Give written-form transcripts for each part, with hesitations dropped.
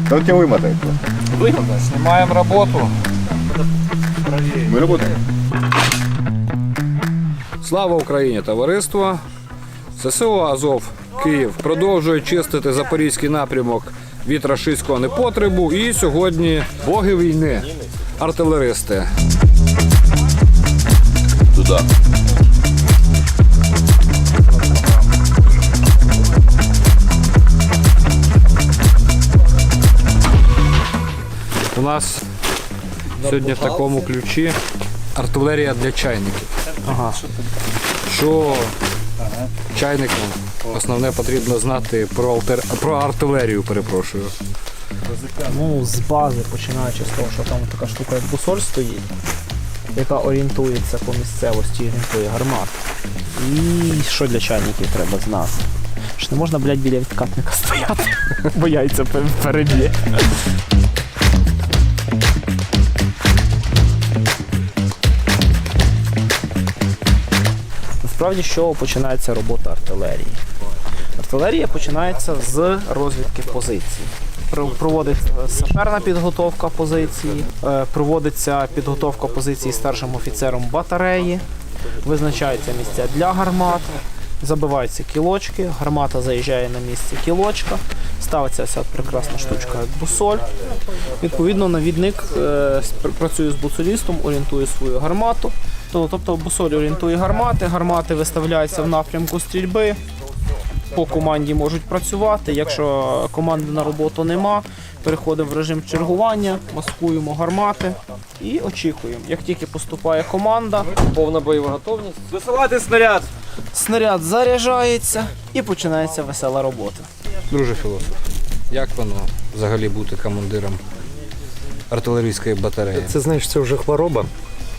Да он тебя вымотает. Вымотать. Снимаем работу. Мы работаем. Слава Україні, товариство! ЗСУ Азов Київ продовжує чистити запорізький напрямок від рашистського непотребу. І сьогодні боги війни, артилеристи. Туда. У нас сьогодні в такому ключі артилерія для чайників. Ага. Що чайникам основне потрібно знати про артилерію, перепрошую. Ну, з бази, починаючи з того, що там така штука, як бусоль стоїть, яка орієнтується по місцевості, орієнтує гармат. І що для чайників треба знати? Що не можна, блядь, біля відкатника стояти, бо яйця переб'є. Насправді, з чого починається робота артилерії? Артилерія починається з розвідки позицій. Проводиться саперна підготовка позиції, проводиться підготовка позиції старшим офіцером батареї, визначаються місця для гармат, забиваються кілочки, гармата заїжджає на місце кілочка, ставиться вся прекрасна штучка як бусоль. Відповідно, навідник працює з бусолістом, орієнтує свою гармату. Тобто бусоль орієнтує гармати, гармати виставляються в напрямку стрільби. По команді можуть працювати. Якщо команди на роботу нема, переходимо в режим чергування, маскуємо гармати і очікуємо. Як тільки поступає команда, Повна бойова готовність. висилати снаряд. Снаряд заряджається і починається весела робота. Друже філософ, як воно взагалі бути командиром артилерійської батареї? Це, знаєш, це вже хвороба.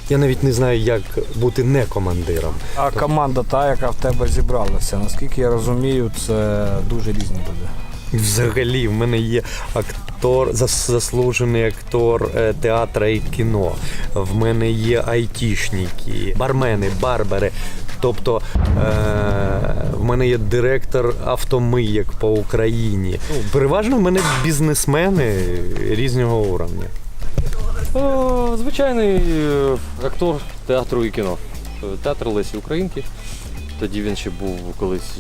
Я навіть не знаю, як бути не командиром. А команда та, яка в тебе зібралася, наскільки я розумію, це дуже різні люди. Взагалі, в мене є актор, заслужений актор театру і кіно. В мене є айтішники, бармени, барбери. Тобто в мене є директор автомийок по Україні. Переважно в мене бізнесмени різного уровня. Звичайний актор театру і кіно. Театр Лесі Українки. Тоді він ще був колись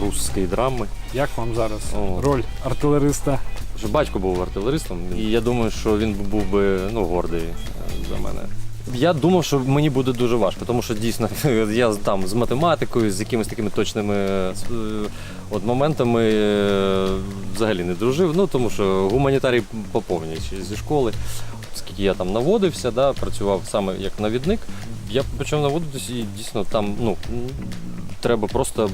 русської драми. Як вам зараз О. роль артилериста? Вже батько був артилеристом, і я думаю, що він був би гордий за мене. Я думав, що мені буде дуже важко, тому що дійсно я там з математикою, з якимись такими точними моментами взагалі не дружив, тому що гуманітарій поповнює зі школи. Оскільки я там наводився, працював саме як навідник, я почав наводитися і дійсно там треба просто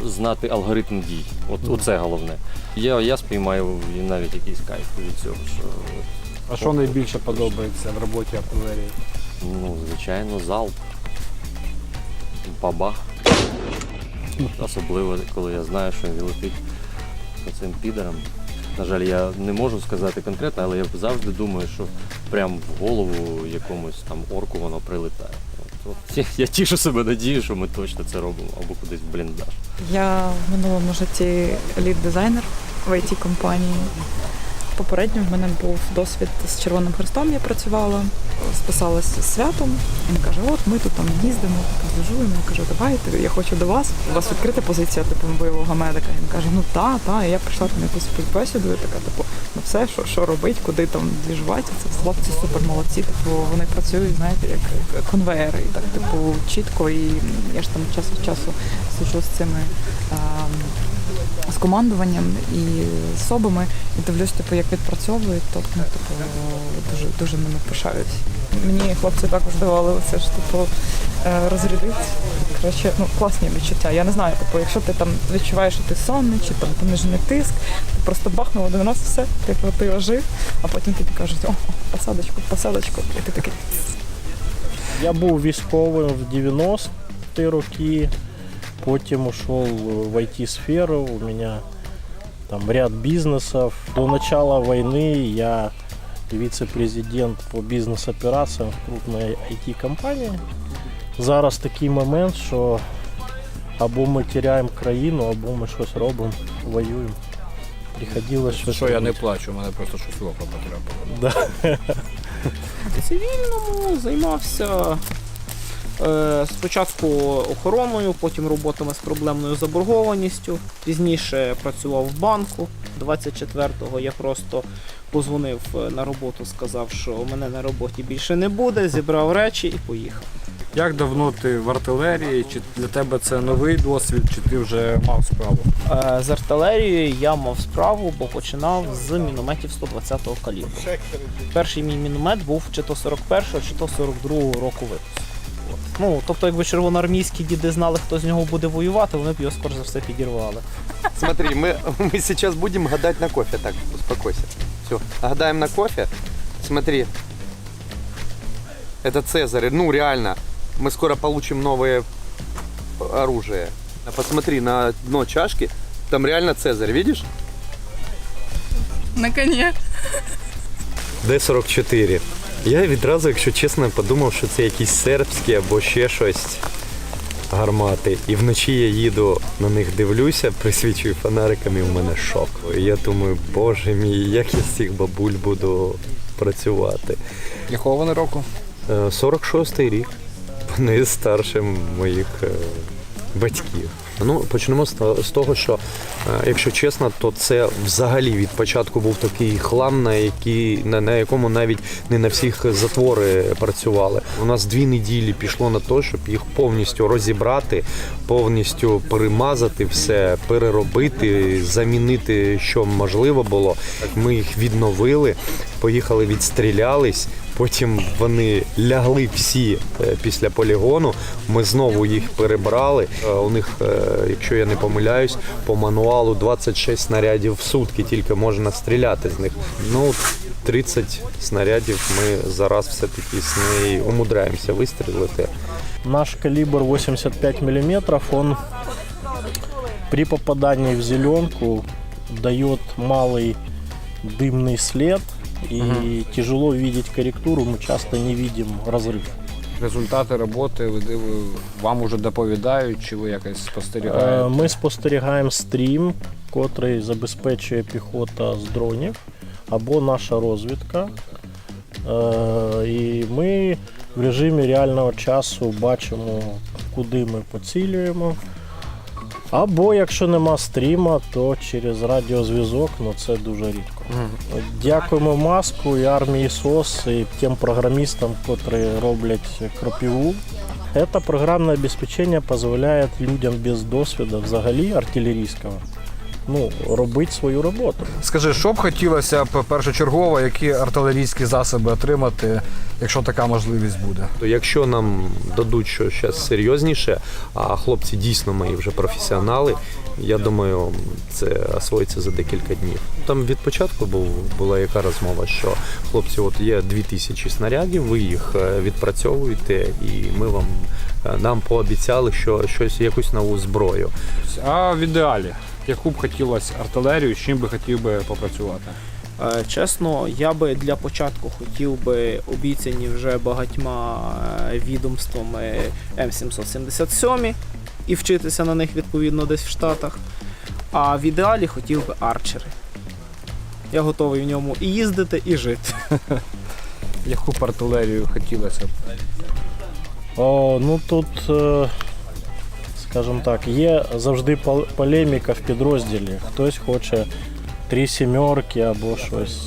знати алгоритм дій. Оце головне. Я спіймаю навіть якийсь кайф від цього. А що найбільше подобається в роботі артилерії? Звичайно, залп. Бабах. Особливо, коли я знаю, що він летить по цим підерам. На жаль, я не можу сказати конкретно, але я завжди думаю, що прямо в голову якомусь там орку воно прилетає. Я тішу себе надію, що ми точно це робимо, або кудись в бліндаж. Я в минулому житті лід-дизайнер в IT-компанії. Попередньо в мене був досвід з Червоним Хрестом, я працювала, списалася з святом. Він каже, от ми тут там їздимо, подвижуємо. Я кажу, давайте, я хочу до вас. У вас відкрита позиція типу бойового медика. Він каже, та. І я прийшла там якусь співбесіду, і така, все, що робить, куди там двіжувати. Це хлопці супер молодці, вони працюють, знаєте, як конвейери. І так, чітко. І я ж там час від часу сиджу з цими з командуванням і з особами, і дивлюсь, як відпрацьовують, то дуже ними пишаюсь. Мені хлопці також давали оце ж розрядити. Коротше, класні відчуття. Я не знаю, якщо ти там відчуваєш, що ти сонний, чи там понижений тиск, ти просто бахнуло 90 все, ти ожив, а потім тобі кажуть, посадочку, і ти такий. Я був військовим в 90-ті роки. Потім ушел в IT-сферу, у меня там ряд бизнесов. До начала войны я вице-президент по бизнес-операциям в крупной IT-компании. Зараз такий момент, що або ми теряємо країну, або ми щось робимо, воюємо. приходилось... Що я не плачу, у мене просто щось в око потрапило. Да. В цивільному займався спочатку охороною, потім роботами з проблемною заборгованістю. Пізніше працював в банку. 24-го я просто позвонив на роботу, сказав, що мене на роботі більше не буде, зібрав речі і поїхав. Як давно ти в артилерії? Чи для тебе це новий досвід, чи ти вже мав справу? З артилерією я мав справу, бо починав з мінометів 120-го калібру. Перший мій міномет був чи то 41-го, чи то 42-го року випуску. От. Ну, тобто, якби червоноармійські діди знали, хто з нього буде воювати, вони б його, скоріш за все, підірвали. Смотри, мы сейчас будем гадать на кофе, так, успокойся. Все, гадаем на кофе. Смотри, это Цезарь, ну реально, мы скоро получим новое оружие. Посмотри на дно чашки, там реально Цезарь, видишь? На коні. Д-44. Я відразу, якщо чесно, подумав, що це якісь сербські або ще щось гармати. І вночі я їду на них, дивлюся, присвічую фонариками, і в мене шок. І я думаю, боже мій, як я з цих бабуль буду працювати. Якого вони року? 46-й рік. Вони старше моїх батьків. Ну, почнемо з того, що, якщо чесно, то це взагалі від початку був такий хлам, на якому навіть не на всіх затвори працювали. У нас 2 неділі пішло на те, щоб їх повністю розібрати, повністю перемазати все, переробити, замінити, що можливо було. Ми їх відновили, поїхали, відстрілялись. Потім вони лягли всі після полігону, ми знову їх перебрали. У них, якщо я не помиляюсь, по мануалу 26 снарядів в сутки тільки можна стріляти з них. Ну, 30 снарядів ми зараз все-таки з неї умудряємося вистрілити. Наш калибр 85 мм, он при попадании в зеленку дает малый дымный след. И тяжело видеть корректуру, мы часто не видим разрыв. Результати роботи вам уже доповідають, чи ви якось спостерігаєте? Ми спостерігаємо стрім, котрий забезпечує піхота з дронів або наша розвідка. І ми в режимі реального часу бачимо, куди ми поцілюємо. Або якщо нема стріма, то через радіозв'язок, ну це дуже рідко. Дякуємо Маску і армії СОС, і тим програмістам, котрі роблять кропиву. Це програмне обеспечення дозволяє людям без досвіду взагалі артилерійського робити свою роботу. Скажи, що б хотілося б першочергово, які артилерійські засоби отримати, якщо така можливість буде? Якщо нам дадуть щось серйозніше, а хлопці дійсно мої вже професіонали, я думаю, це освоїться за декілька днів. Там від початку була яка розмова, що хлопці, от є 2000 снарядів, ви їх відпрацьовуєте, і нам пообіцяли, що якусь нову зброю. А в ідеалі, яку б хотілося артилерію, з чим би хотів би попрацювати? Чесно, я би для початку хотів би обіцяні вже багатьма відомствами М777 і вчитися на них відповідно десь в Штатах. А в ідеалі хотів би арчери. Я готовий в ньому і їздити, і жити. Яку б артилерію хотілося б? Тут, скажімо так, є завжди полеміка в підрозділі. Хтось хоче 3 сімерки або щось,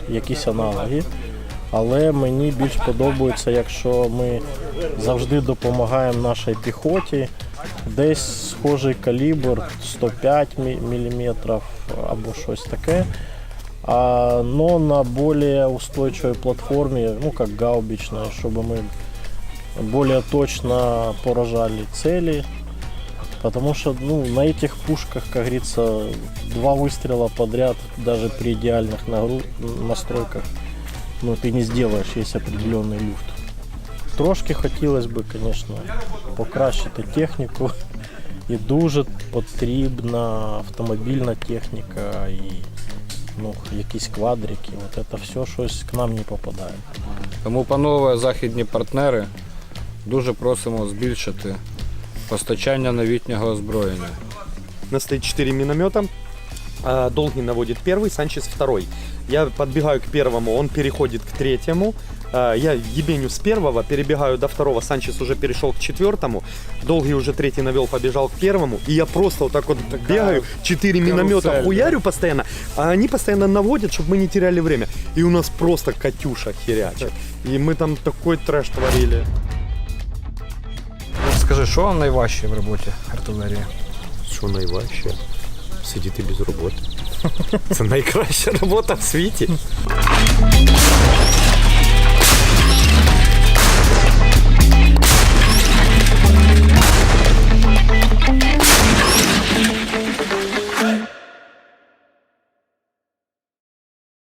якісь аналоги. Але мені більш подобається, якщо ми завжди допомагаємо нашій піхоті. Десь схожий калібр 105 мм або щось таке. Но на более устойчивой платформе, как гаубичной, чтобы мы более точно поражали цели. Потому что на этих пушках, как говорится, 2 выстрела подряд, даже при идеальных настройках, ты не сделаешь, есть определенный люфт. Трошки хотілося б, звісно, покращити техніку. І дуже потрібна автомобільна техніка і якісь квадрики. Це все щось к нам не попадає. Тому, панове західні партнери, дуже просимо збільшити постачання новітнього озброєння. У нас стоїть 4 міномета, Долгий наводит первый, Санчес второй. Я подбегаю к первому, он переходит к третьему. Я ебеню с первого, перебегаю до второго, Санчес уже перешел к четвертому. Долгий уже третий навел, побежал к первому. И я просто вот так вот бегаю, 4 миномета хуярю постоянно, а они постоянно наводят, чтобы мы не теряли время. И у нас просто Катюша херячит. И мы там такой трэш творили. Скажи, що вам найважче в роботі артилерії? Що найважче? Сидіти без роботи. Це найкраща робота в світі.